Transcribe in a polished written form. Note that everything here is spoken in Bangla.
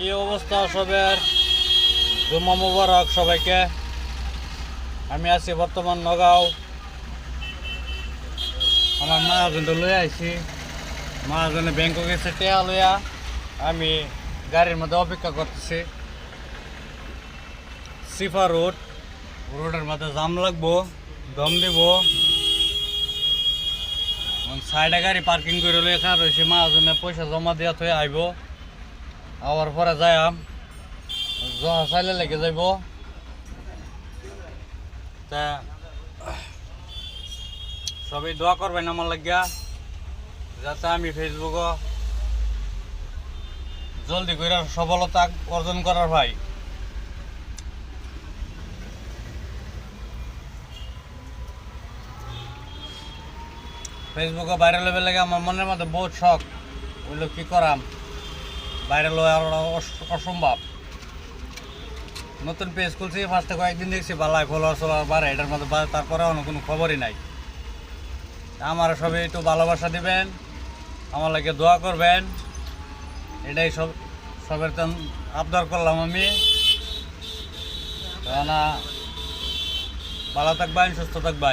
কি অবস্থা সবের? জুম্মা মুবারক সবাইকে। আমি আছি বর্তমান নগাঁও। আমার মহাজনটা লয়ে আইছি। মহাজনে ব্যাংকক গেছে টেয়া লইয়া। আমি গাড়ির মধ্যে অপেক্ষা করতেছি। সিফা রোডের মধ্যে জাম লাগবো, দম দিব। সাইডে গাড়ি পার্কিং করে লইয়া খারাপ রয়েছে। মহাজনে পয়সা জমা দিয়া থয়ে আইব। আবার পরে যাইম জহা চাইলে লেগে যাইব। তা সবাই দোয়া করবেন আমার লাগিয়া, যাতে আমি ফেসবুকও জলদি করে সফলতা অর্জন করার ভাই। ফেসবুকে ভাইরাল হইবে লাগে আমার মনের মধ্যে বহুত শখ। ওইগুলো কি করাম, ভাইরাল হওয়া অসম্ভব। নতুন পেজ খুলছি, ফার্স্টে কয়েকদিন দেখছি বালাই ফলোয়ার বাড়ে, এটার মধ্যে তারপরে কোনো খবরই নাই। আমার সবাই একটু ভালোবাসা দিবেন, আমার লাগে দোয়া করবেন, এটাই সবের তো আবদার করলাম আমি। ভালো থাকবেন, সুস্থ থাকবেন।